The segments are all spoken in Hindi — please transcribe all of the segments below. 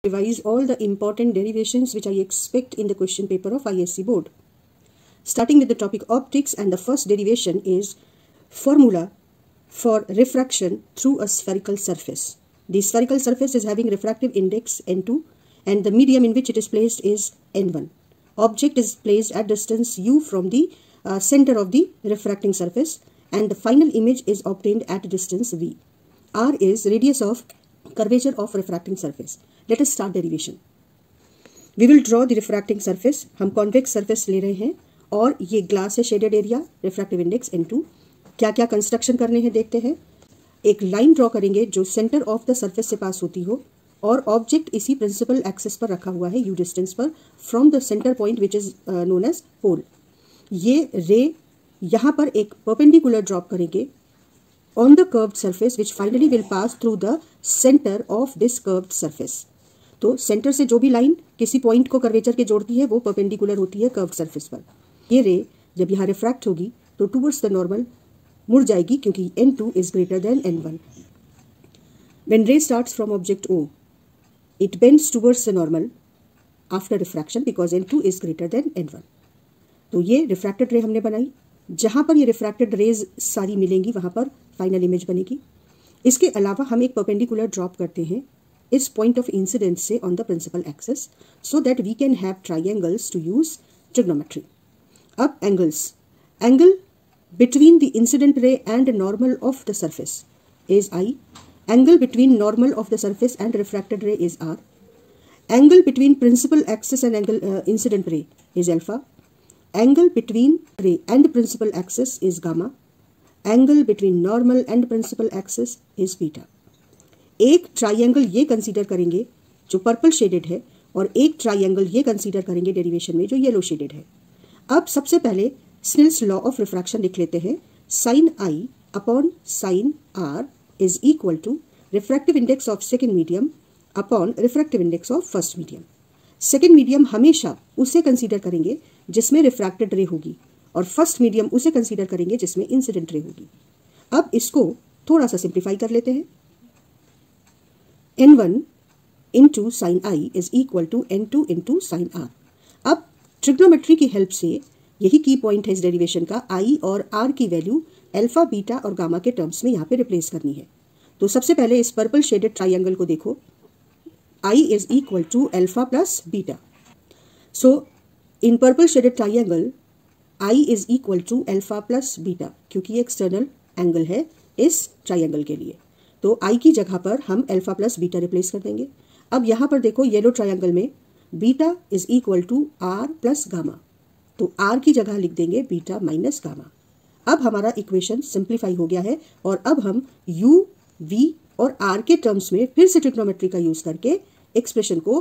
Revise all the important derivations which I expect in the question paper of ISC board. Starting with the topic optics, and the first derivation is formula for refraction through a spherical surface. The spherical surface is having refractive index n2 and the medium in which it is placed is n1. Object is placed at distance u from the center of the refracting surface and the final image is obtained at distance v. R is radius of curvature of refracting surface. Let us start derivation. We will draw the refracting surface. हम convex surface ले रहे हैं और ये ग्लास है, shaded area, refractive index n2. क्या क्या कंस्ट्रक्शन करने हैं देखते हैं. एक लाइन ड्रॉ करेंगे जो सेंटर ऑफ द सरफेस से पास होती हो और ऑब्जेक्ट इसी प्रिंसिपल एक्सिस पर रखा हुआ है u डिस्टेंस पर from the centre point which is known as pole. ये रे यहाँ पर एक परपेंडिकुलर ड्रॉप करेंगे on the curved surface which finally will pass through the center of this curved surface. तो सेंटर से जो भी लाइन किसी पॉइंट को कर्वेचर के जोड़ती है वो परपेंडिकुलर होती है कर्व्ड सरफेस पर. ये रे जब यहाँ रिफ्रैक्ट होगी तो टुवर्ड्स द नॉर्मल मुड़ जाएगी क्योंकि n2 is greater than n1. When ray starts from object O, it bends towards the normal after refraction because n2 is greater than n1. तो ये रिफ्रैक्टेड रे हमने बनाई. जहाँ पर ये रिफ्रैक्टेड रेज सारी मिलेंगी वहाँ पर फाइनल इमेज बनेगी. इसके अलावा हम एक परपेंडिकुलर ड्रॉप करते हैं इस पॉइंट ऑफ इंसिडेंस से on the principal axis so that we can have triangles to use trigonometry. अब angles. Angle between the incident ray and normal of the surface is I. Angle between normal of the surface and refracted ray is R. Angle between principal axis and angle incident ray is alpha. Angle between ray and principal axis is gamma. Angle between normal and principal axis is beta. एक ट्राइंगल ये कंसीडर करेंगे जो पर्पल शेडेड है और एक ट्राइंगल ये कंसीडर करेंगे डेरिवेशन में जो येलो शेडेड है. अब सबसे पहले स्नेल्स लॉ ऑफ रिफ्रैक्शन लिख लेते हैं. Sine I upon sine R is equal to refractive index of second medium upon refractive index of first medium. Second medium हमेशा उसे कंसीडर करेंगे जिसमें रिफ्रैक्टेड रे होगी और फर्स्ट मीडियम उसे कंसीडर करेंगे जिसमें इंसिडेंट रे होगी. अब इसको थोड़ा सा सिंप्लीफाई कर लेते हैं. n1 into sine I is equal to n2 into sine R. अब ट्रिग्नोमेट्री की हेल्प से यही की पॉइंट है इस डेरिवेशन का, I और R की वैल्यू अल्फा, बीटा और गामा के टर्म्स में यहाँ पे रिप्लेस करनी है. तो सबसे पहले इस पर्पल शेडेड ट्राइंगल को देखो. I is equal to alpha plus beta. So in purple shaded triangle I is equal to alpha plus beta क्योंकि ये एक्सटर्नल एंगल है इस ट्राइंगल के लिए. तो I की जगह पर हम अल्फा प्लस बीटा रिप्लेस कर देंगे. अब यहाँ पर देखो येलो ट्राइंगल में beta is equal to R plus gamma. तो R की जगह लिख देंगे बीटा माइनस गामा. अब हमारा इक्वेशन सिंप्लीफाई हो गया है और अब हम U, V और R के टर्म्स में फिर से ट्रिग्नोमेट्री का यूज करके एक्सप्रेशन को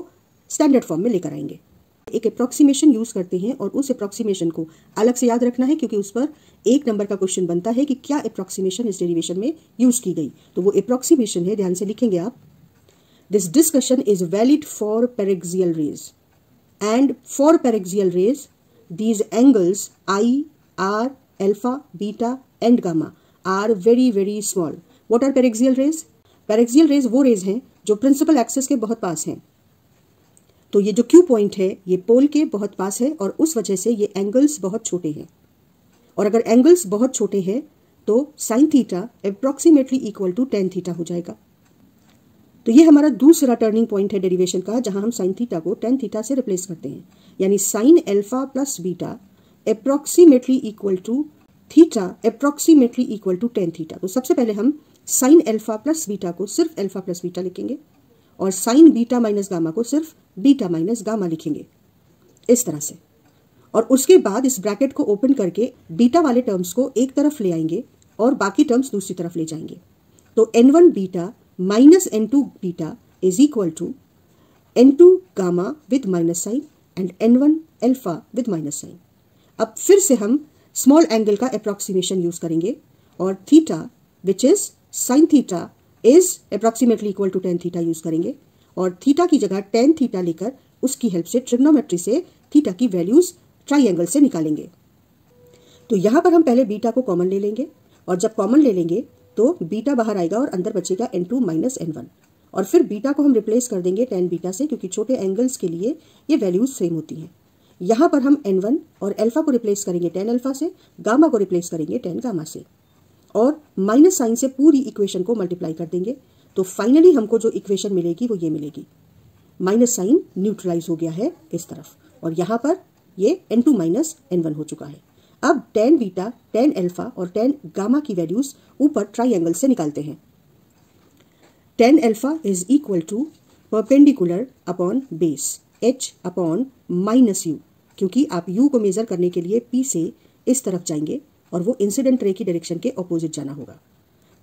स्टैंडर्ड फॉर्म में लेकर आएंगे. एक अप्रोक्सीमेशन यूज करते हैं और उस अप्रोक्सीमेशन को अलग से याद रखना है क्योंकि उस पर एक नंबर का क्वेश्चन बनता है कि क्या अप्रोक्सीमेशन इस डेरिवेशन में यूज की गई. तो वो अप्रोक्सीमेशन है, ध्यान से लिखेंगे आप. This discussion is valid for paraxial rays and for paraxial rays these angles I, R, alpha, beta and gamma are very very small. What are paraxial rays? Paraxial rays वो रेज हैं जो प्रिंसिपल एक्सिस के बहुत पास हैं. तो ये जो Q पॉइंट है ये पोल के बहुत पास है और उस वजह से ये एंगल्स बहुत छोटे हैं. और अगर एंगल्स बहुत छोटे हैं तो sine theta approximately equal to tan theta हो जाएगा. तो ये हमारा दूसरा टर्निंग पॉइंट है डेरिवेशन का जहां हम साइन थीटा को टेन थीटा से रिप्लेस करते हैं. यानी sine alpha plus beta approximately equal to theta approximately equal to tan theta. तो सबसे पहले हम साइन अल्फा प्लस बीटा को सिर्फ अल्फा प्लस बीटा लिखेंगे और साइन बीटा माइनस गामा को सिर्फ बीटा माइनस गामा लिखेंगे इस तरह से. और उसके बाद इस ब्रैकेट को ओपन करके बीटा वाले टर्म्स को एक तरफ ले आएंगे और बाकी टर्म्स दूसरी तरफ ले जाएंगे. तो n1 beta minus n2 beta is equal to n2 gamma with minus sine and n1 alpha with minus sine. अब फिर से हम स्मॉल एंगल का अप्रोक्सीमेशन यूज करेंगे और theta which is sine theta is approximately equal to tan theta use करेंगे और थीटा की जगह टेन थीटा लेकर उसकी हेल्प से ट्रिग्नोमेट्री से थीटा की वैल्यूज ट्राइंगल से निकालेंगे. तो यहाँ पर हम पहले बीटा को कॉमन ले लेंगे और जब कॉमन ले लेंगे तो बीटा बाहर आएगा और अंदर बचेगा n2 माइनस n1 और फिर बीटा को हम रिप्लेस कर देंगे tan बीटा से, क्योंकि छोटे एंगल्स के लिए ये वैल्यूज सेम होती हैं। यहाँ पर हम n1 और अल्फा को रिप्लेस करेंगे tan अल्फा से, गामा को रिप्लेस करेंगे tan गामा से, और माइनस साइन से पूरी इक्वेशन को मल्टीप्लाई कर देंगे। तो फाइनली हमको जो इक्वेशन मिलेगी वो ये मिलेगी। माइनस साइन न्यूट्रलाइज हो गया है इस तरफ, और यहाँ पर ये n2 माइनस n1 हो चुका है। अब tan बीटा, tan अल्फा और tan गामा की वैल्यूज ऊपर ट्राइंगल से निकालते हैं। tan alpha is equal to perpendicular upon base h upon minus U, क्योंकि आप u को मेजर करने के लिए p से इस तरफ जाएंगे और वो इंसिडेंट रे की डायरेक्शन के ऑपोजिट जाना होगा।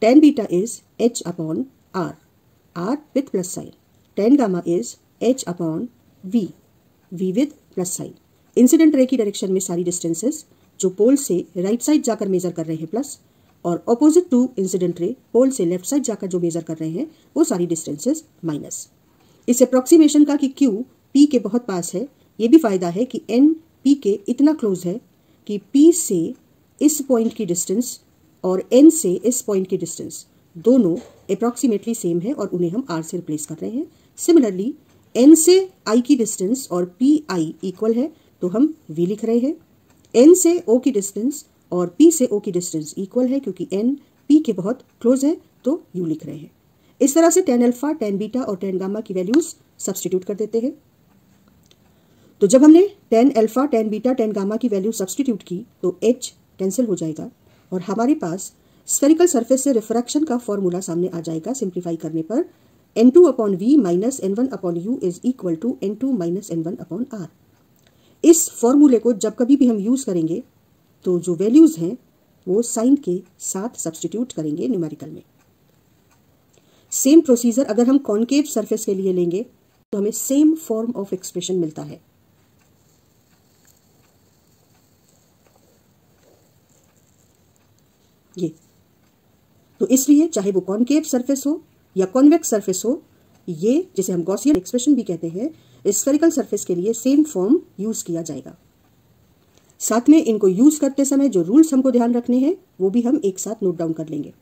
tan beta is h upon r with plus sign. tan gamma is h upon v with plus sign. Incident ray की डायरेक्शन में सारी डिस्टेंसेस जो पोल से राइट साइड जाकर मेजर कर रहे हैं प्लस, और ऑपोजिट टू इंसिडेंट रे पोल से लेफ्ट साइड जाकर जो मेजर कर रहे हैं वो सारी डिस्टेंसेस माइनस। इस अप्रोक्सीमेशन का कि Q P के बहुत पास है, ये भी फायदा है कि N P के इतना क्लोज है कि P से इस पॉइंट की डिस्टेंस और N से इस पॉइंट की डिस्टेंस दोनों अप्रोक्सीमेटली सेम है और उन्हें हम R से रिप्लेस कर रहे हैं। सिमिलरली N से I की डिस्टेंस और PI इक्वल है तो हम V लिख रहे हैं। N से O की डिस्टेंस और P से O की डिस्टेंस इक्वल है क्योंकि N P के बहुत क्लोज है तो U लिख रहे हैं। इस तरह से tan अल्फा, tan बीटा और tan गामा की वैल्यूज सब्स्टिट्यूट कर देते हैं। तो जब हमने tan alpha, tan beta, tan gamma की वैल्यू सब्स्टिट्यूट की तो H कैंसिल हो जाएगा और हमारे पास स्फेरिकल सरफेस से रिफ्रैक्शन का फॉर्मूला सामने आ जाएगा। सिंप्लीफाई करने पर n2 upon v minus n1 upon u is equal to n2 minus n1 upon r। इस फॉर्मूले को जब कभी भी हम यूज करेंगे तो जो वैल्यूज हैं वो साइन के साथ सब्स्टिट्यूट करेंगे न्यूमेरिकल में। सेम प्रोसीजर अगर हम कॉनकेव सरफेस के लिए लेंगे तो हमें सेम फॉर्म ऑफ एक्सप्रेशन मिलता है। ये तो इसलिए चाहे वो कॉनकेव सरफेस हो या कॉन्वेक्स सरफेस हो, ये जिसे हम गॉसियन एक्सप्रेशन भी कहते हैं, स्फेरिकल सरफेस के लिए सेम फॉर्म यूज किया जाएगा। साथ में इनको यूज करते समय जो रूल्स हमको ध्यान रखने हैं वो भी हम एक साथ नोट डाउन कर लेंगे।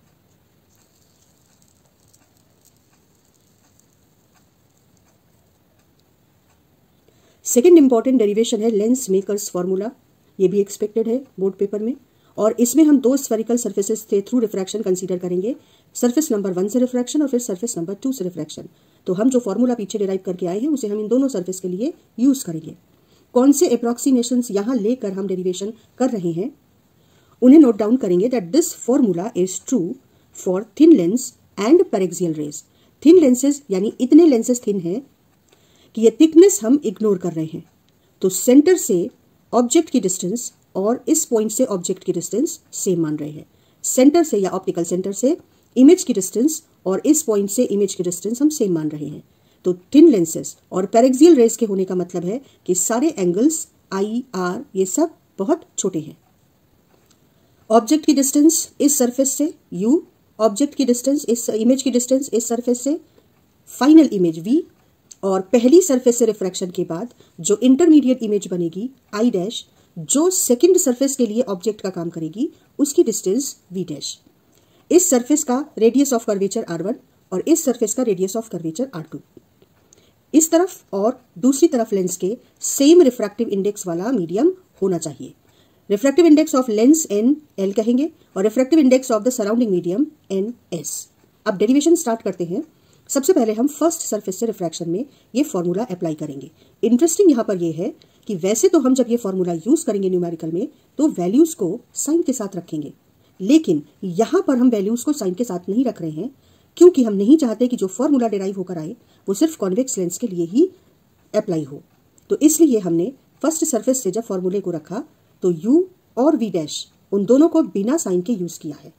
सेकेंड इंपॉर्टेंट डेरिवेशन है लेंस मेकर्स फॉर्मूला। ये भी एक्सपेक्टेड है बोर्ड पेपर में, और इसमें हम दो स्फेरिकल सर्फेसेस से थ्रू रिफ्रैक्शन कंसीडर करेंगे, सरफेस नंबर 1 से रिफ्रैक्शन और फिर सरफेस नंबर 2 से रिफ्रैक्शन। तो हम जो फॉर्मूला पीछे डिराइव करके आए हैं उसे हम इन दोनों सरफेस के लिए यूज करेंगे। कौन से अप्रोक्सीमेशंस यहां लेकर हम डेरिवेशन कर रहे हैं उन्हें नोट डाउन करेंगे। That this formula is true for thin lens and paraxial rays. Thin lenses यानी इतने लेंसेज थिन है कि ये थिकनेस हम इग्नोर कर रहे हैं, तो सेंटर से ऑब्जेक्ट की डिस्टेंस और इस पॉइंट से ऑब्जेक्ट की डिस्टेंस सेम मान रहे हैं। सेंटर से या ऑप्टिकल सेंटर से इमेज की डिस्टेंस और इस पॉइंट से इमेज की डिस्टेंस हम सेम मान रहे हैं। तो थिन लेंसेज और पेरेक्सियल रेज के होने का मतलब है कि सारे एंगल्स आई, आर ये सब बहुत छोटे हैं। ऑब्जेक्ट की डिस्टेंस इस सरफेस से u, ऑब्जेक्ट की डिस्टेंस इस इमेज की डिस्टेंस इस सरफेस से, फाइनल इमेज v, और पहली सरफेस से रिफ्रैक्शन के बाद जो इंटरमीडिएट इमेज बनेगी आई डैश, जो सेकंड सरफेस के लिए ऑब्जेक्ट का काम करेगी उसकी डिस्टेंस v डैश। इस सरफेस का रेडियस ऑफ कर्वेचर r1 और इस सरफेस का रेडियस ऑफ कर्वेचर r2। इस तरफ और दूसरी तरफ लेंस के सेम रिफ्रैक्टिव इंडेक्स वाला मीडियम होना चाहिए। Refractive index of lens n l कहेंगे और refractive index of the surrounding medium n s। अब डेरिवेशन स्टार्ट करते हैं। सबसे पहले हम फर्स्ट सरफेस से रिफ्रैक्शन में ये फॉर्मूला अप्लाई करेंगे। इंटरेस्टिंग यहाँ पर ये है कि वैसे तो हम जब ये फॉर्मूला यूज करेंगे न्यूमेरिकल में तो वैल्यूज को साइन के साथ रखेंगे, लेकिन यहाँ पर हम वैल्यूज को साइन के साथ नहीं रख रहे हैं क्योंकि हम नहीं चाहते कि जो फॉर्मूला डिराइव होकर आए वो सिर्फ कॉन्वेक्स लेंस के लिए ही अप्लाई हो। तो इसलिए हमने फर्स्ट सरफेस से जब फॉर्मूले को रखा तो u और v डैश उन दोनों को बिना साइन के यूज किया है।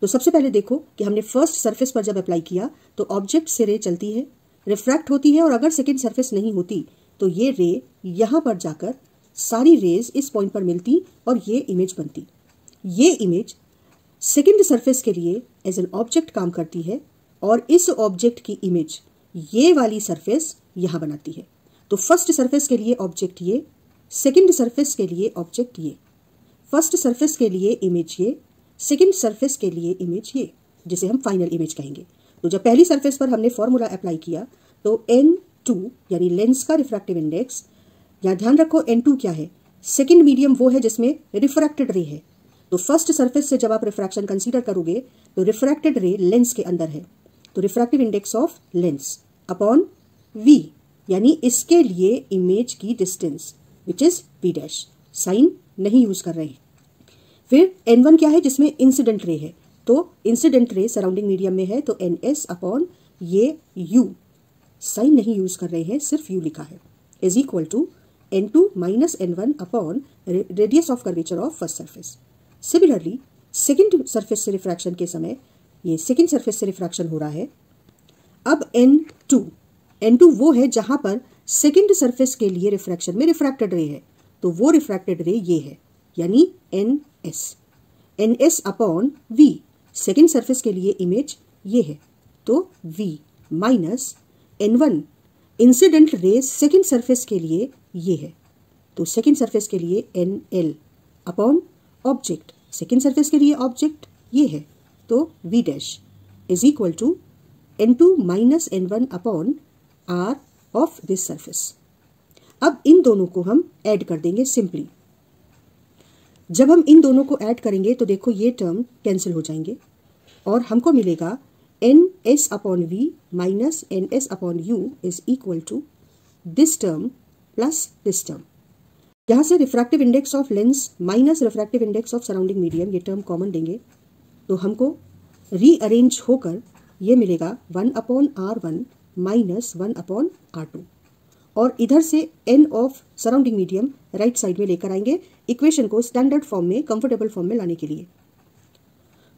तो सबसे पहले देखो कि हमने फर्स्ट सरफेस पर जब अप्लाई किया तो ऑब्जेक्ट से रे चलती है, रिफ्रैक्ट होती है, और अगर सेकेंड सरफेस नहीं होती तो ये रे यहाँ पर जाकर सारी रेज इस पॉइंट पर मिलती और ये इमेज बनती। ये इमेज सेकेंड सरफेस के लिए एज एन ऑब्जेक्ट काम करती है और इस ऑब्जेक्ट की इमेज ये वाली सरफेस यहाँ बनाती है। तो फर्स्ट सरफेस के लिए ऑब्जेक्ट ये, सेकेंड सरफेस के लिए ऑब्जेक्ट ये, फर्स्ट सरफेस के लिए इमेज ये, सेकेंड सरफेस के लिए इमेज ये, जिसे हम फाइनल इमेज कहेंगे। तो जब पहली सरफेस पर हमने फॉर्मूला अप्लाई किया तो N2 यानी लेंस का रिफ्रैक्टिव इंडेक्स, यहाँ ध्यान रखो N2 क्या है, सेकेंड मीडियम वो है जिसमें रिफ्रैक्टेड रे है। तो फर्स्ट सरफेस से जब आप रिफ्रैक्शन कंसीडर करोगे तो रिफ्रैक्टेड रे लेंस के अंदर है, तो refractive index of lens upon V यानी इसके लिए इमेज की distance which is V dash, sine नहीं यूज कर रहे हैं। फिर N1 क्या है जिसमें इंसिडेंट रे है, तो इंसिडेंट रे सराउंडिंग मीडियम में है तो NS अपॉन ये U, साइन नहीं यूज कर रहे हैं, सिर्फ U लिखा है, is equal to N2 minus N1 upon radius of curvature of first surface. Similarly second surface से रिफ्रैक्शन के समय ये सेकेंड सरफेस से रिफ्रैक्शन हो रहा है। अब N2 वो है जहां पर सेकेंड सरफेस के लिए रिफ्रैक्शन में रिफ्रैक्टेड रे है, तो वो रिफ्रैक्टेड रे ये है यानी NS upon V, second surface के लिए इमेज ये है तो V minus N1 incident ray second surface के लिए ये है, तो सेकेंड सरफेस के लिए NL upon object, second surface के लिए ऑब्जेक्ट ये है तो V dash is equal to N2 minus N1 upon R of this surface. अब इन दोनों को हम ऐड कर देंगे सिंपली। जब हम इन दोनों को ऐड करेंगे तो देखो ये टर्म कैंसिल हो जाएंगे और हमको मिलेगा NS upon V minus NS upon U is equal to this term plus this term. यहाँ से refractive index of lens minus refractive index of surrounding medium, ये टर्म कॉमन देंगे तो हमको रीअरेंज होकर ये मिलेगा 1 upon R1 minus 1 upon R2 और इधर से N of surrounding medium right side में लेकर आएंगे इक्वेशन को स्टैंडर्ड फॉर्म में, कंफर्टेबल फॉर्म में लाने के लिए।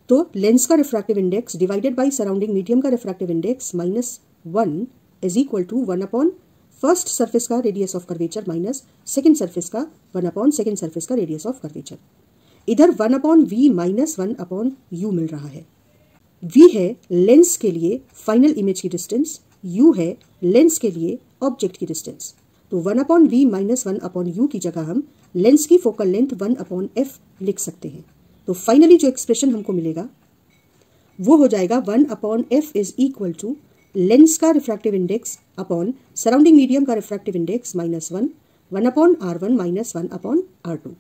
तो लेंस का refractive index divided by surrounding medium का refractive index minus 1 is equal to 1 upon first surface का radius of curvature minus second surface का 1 अपॉन सेकेंड सरफेस का रेडियस ऑफ कर्वेचर। इधर 1 upon V minus 1 upon U मिल रहा है। V है लेंस के लिए फाइनल इमेज की डिस्टेंस, U है लेंस के लिए ऑब्जेक्ट की डिस्टेंस, तो 1 upon V minus 1 upon U की जगह हम लेंस की फोकल लेंथ 1 अपॉन F लिख सकते हैं। तो फाइनली जो एक्सप्रेशन हमको मिलेगा वो हो जाएगा 1 upon F is equal to lens का refractive index upon surrounding medium का refractive index minus 1 upon R1 minus 1 upon R2।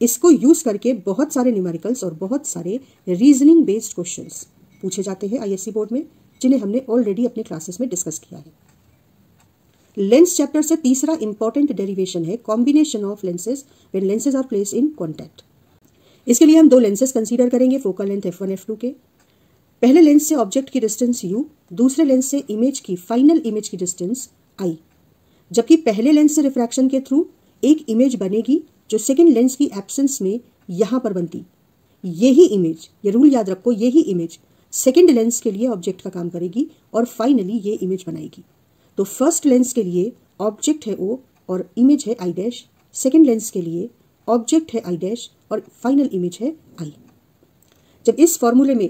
इसको यूज करके बहुत सारे न्यूमेरिकल्स और बहुत सारे रीजनिंग बेस्ड क्वेश्चंस पूछे जाते हैं ISC बोर्ड में, जिन्हें हमने ऑलरेडी अपने क्लासेस में डिस्कस किया है। लेंस चैप्टर से तीसरा इंपॉर्टेंट डेरिवेशन है combination of lenses when lenses are placed in contact. इसके लिए हम दो लेंसेज कंसीडर करेंगे फोकल लेंथ f1 f2 के। पहले लेंस से ऑब्जेक्ट की डिस्टेंस u, दूसरे लेंस से इमेज की फाइनल इमेज की डिस्टेंस i। जबकि पहले लेंस से रिफ्रैक्शन के थ्रू एक इमेज बनेगी जो सेकेंड लेंस की एब्सेंस में यहां पर बनती। यही इमेज, ये रूल याद रखो, यही इमेज सेकेंड लेंस के लिए ऑब्जेक्ट का काम करेगी और फाइनली ये इमेज बनाएगी। तो फर्स्ट लेंस के लिए ऑब्जेक्ट है O और इमेज है I डैश, सेकेंड लेंस के लिए ऑब्जेक्ट है I डैश और फाइनल इमेज है I। जब इस फॉर्मूले में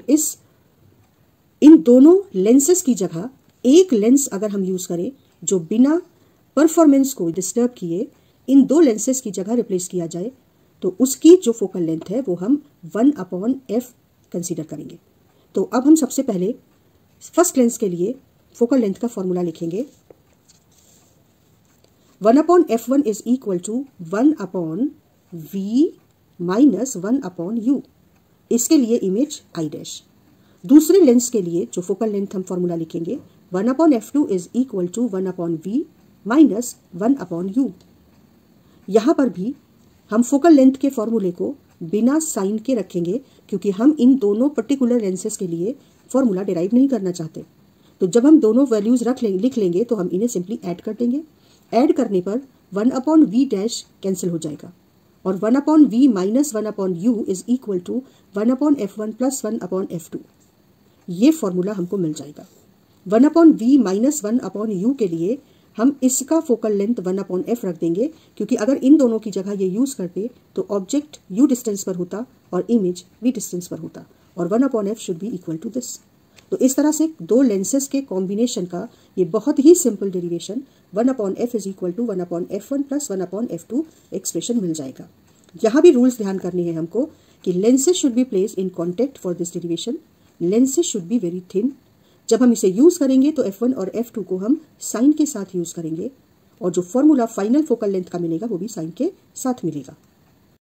इन दोनों लेंसेज की जगह एक लेंस अगर हम यूज करें जो बिना परफॉर्मेंस को डिस्टर्ब किए इन दो लेंसेज की जगह रिप्लेस किया जाए, तो उसकी जो फोकल लेंथ है वो हम 1 अपॉन F कंसीडर करेंगे। तो अब हम सबसे पहले फर्स्ट लेंस के लिए फोकल लेंथ का फॉर्मूला लिखेंगे। 1 upon F1 is equal to 1 upon V minus 1 upon U, इसके लिए इमेज I डैश। दूसरे लेंस के लिए जो फोकल लेंथ हम फॉर्मूला लिखेंगे 1 upon F2 is equal to 1 upon V minus 1 upon U। यहाँ पर भी हम फोकल लेंथ के फॉर्मूले को बिना साइन के रखेंगे क्योंकि हम इन दोनों पर्टिकुलर लेंसेज के लिए फॉर्मूला डिराइव नहीं करना चाहते। तो जब हम दोनों वैल्यूज लिख लेंगे तो हम इन्हें सिंपली ऐड कर देंगे। ऐड करने पर 1 अपॉन V डैश कैंसिल हो जाएगा और 1 upon V minus 1 upon U is equal to 1 upon F1 plus 1 upon F2। ये फॉर्मूला हमको मिल जाएगा। 1 upon V minus 1 upon U के लिए हम इसका फोकल लेंथ 1 अपॉन F रख देंगे क्योंकि अगर इन दोनों की जगह ये यूज करते तो ऑब्जेक्ट U डिस्टेंस पर होता और इमेज V डिस्टेंस पर होता और 1 upon F should be equal to this. तो इस तरह से दो लेंसेज के कॉम्बिनेशन का ये बहुत ही simple derivation 1 upon F is equal to 1 upon F1 plus 1 upon F2 expression मिल जाएगा। यहाँ भी रूल्स ध्यान करने हैं हमको कि lenses should be placed in contact for this derivation. Lenses should be very thin. जब हम इसे यूज़ करेंगे तो F1 और F2 को हम साइन के साथ यूज़ करेंगे और जो फॉर्मूला फाइनल फोकल लेंथ का मिलेगा वो भी साइन के साथ मिलेगा।